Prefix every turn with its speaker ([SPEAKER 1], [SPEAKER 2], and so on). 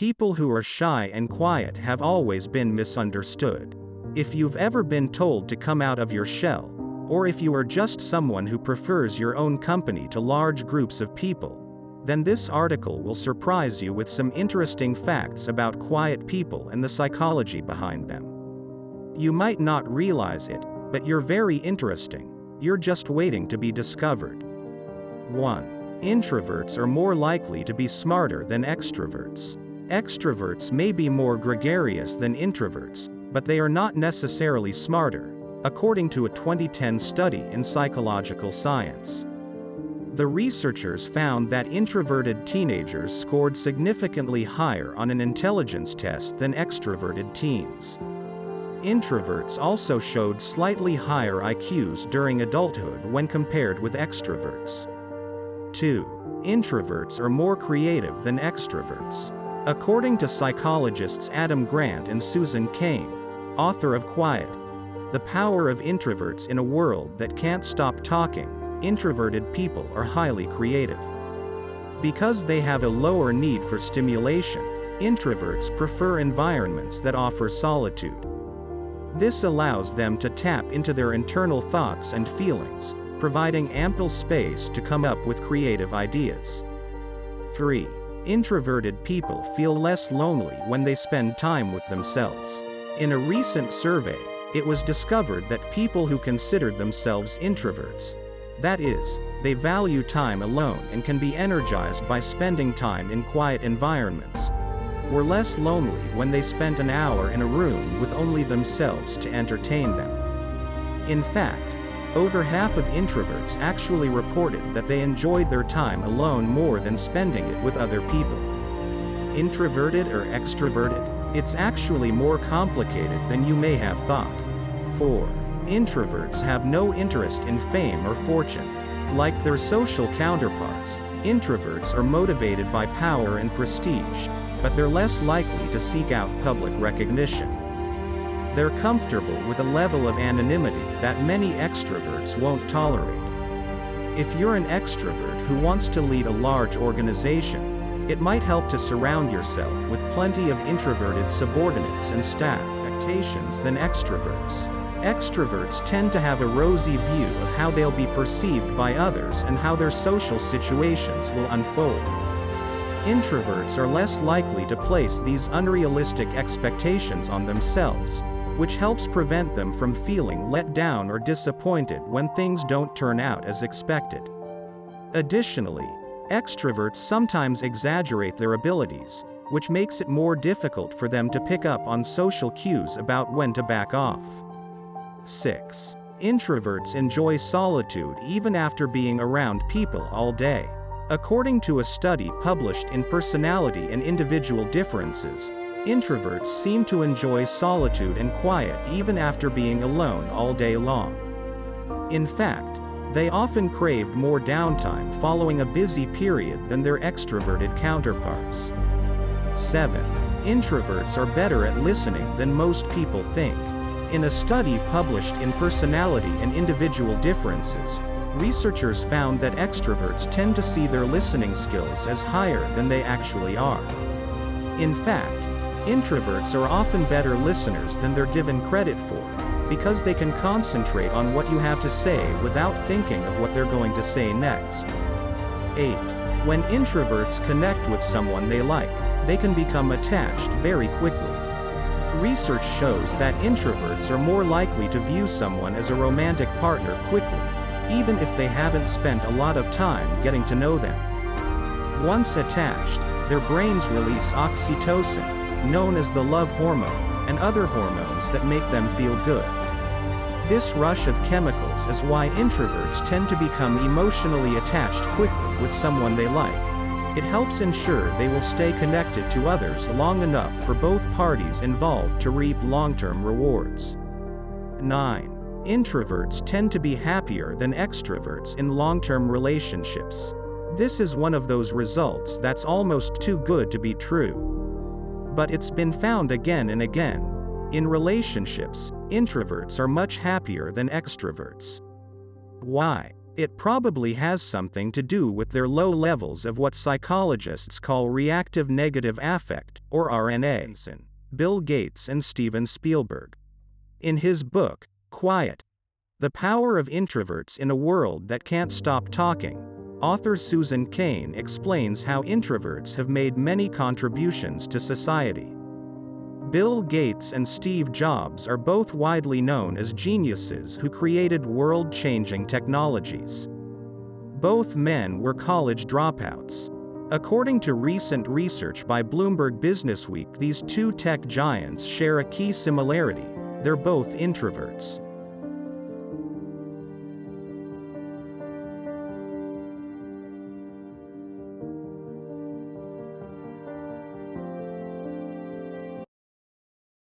[SPEAKER 1] People who are shy and quiet have always been misunderstood. If you've ever been told to come out of your shell, or if you are just someone who prefers your own company to large groups of people, then this article will surprise you with some interesting facts about quiet people and the psychology behind them. You might not realize it, but you're very interesting. You're just waiting to be discovered. 1. Introverts are more likely to be smarter than extroverts. Extroverts may be more gregarious than introverts, but they are not necessarily smarter, according to a 2010 study in psychological science. The researchers found that introverted teenagers scored significantly higher on an intelligence test than extroverted teens. Introverts also showed slightly higher IQs during adulthood when compared with extroverts. 2. Introverts are more creative than extroverts. According to psychologists Adam Grant and Susan Cain, author of Quiet: The Power of Introverts in a World That Can't Stop Talking, introverted people are highly creative. Because they have a lower need for stimulation, introverts prefer environments that offer solitude. This allows them to tap into their internal thoughts and feelings, providing ample space to come up with creative ideas. 3. Introverted people feel less lonely when they spend time with themselves. In a recent survey, it was discovered that people who considered themselves introverts, that is, they value time alone and can be energized by spending time in quiet environments, were less lonely when they spent an hour in a room with only themselves to entertain them. In fact, over half of introverts actually reported that they enjoyed their time alone more than spending it with other people. Introverted or extroverted? It's actually more complicated than you may have thought. 4. Introverts have no interest in fame or fortune. Like their social counterparts, introverts are motivated by power and prestige, but they're less likely to seek out public recognition. They're comfortable with a level of anonymity that many extroverts won't tolerate. If you're an extrovert who wants to lead a large organization, it might help to surround yourself with plenty of introverted subordinates and staff expectations than extroverts. Extroverts tend to have a rosy view of how they'll be perceived by others and how their social situations will unfold. Introverts are less likely to place these unrealistic expectations on themselves, which helps prevent them from feeling let down or disappointed when things don't turn out as expected. Additionally, extroverts sometimes exaggerate their abilities, which makes it more difficult for them to pick up on social cues about when to back off. 6. Introverts enjoy solitude even after being around people all day. According to a study published in Personality and Individual Differences, introverts seem to enjoy solitude and quiet even after being alone all day long. In fact, they often crave more downtime following a busy period than their extroverted counterparts. 7. Introverts are better at listening than most people think. In a study published in Personality and Individual Differences, researchers found that extroverts tend to see their listening skills as higher than they actually are. In fact, introverts are often better listeners than they're given credit for, because they can concentrate on what you have to say without thinking of what they're going to say next. 8. When introverts connect with someone they like, they can become attached very quickly. Research shows that introverts are more likely to view someone as a romantic partner quickly, even if they haven't spent a lot of time getting to know them. Once attached, their brains release oxytocin, known as the love hormone, and other hormones that make them feel good. This rush of chemicals is why introverts tend to become emotionally attached quickly with someone they like. It helps ensure they will stay connected to others long enough for both parties involved to reap long-term rewards. 9. Introverts tend to be happier than extroverts in long-term relationships. This is one of those results that's almost too good to be true. But it's been found again and again. In relationships, introverts are much happier than extroverts. Why? It probably has something to do with their low levels of what psychologists call reactive negative affect, or RNA. Bill Gates and Steven Spielberg. In his book, Quiet: The Power of Introverts in a World That Can't Stop Talking, author Susan Cain explains how introverts have made many contributions to society. Bill Gates and Steve Jobs are both widely known as geniuses who created world-changing technologies. Both men were college dropouts. According to recent research by Bloomberg Businessweek, these two tech giants share a key similarity: they're both introverts.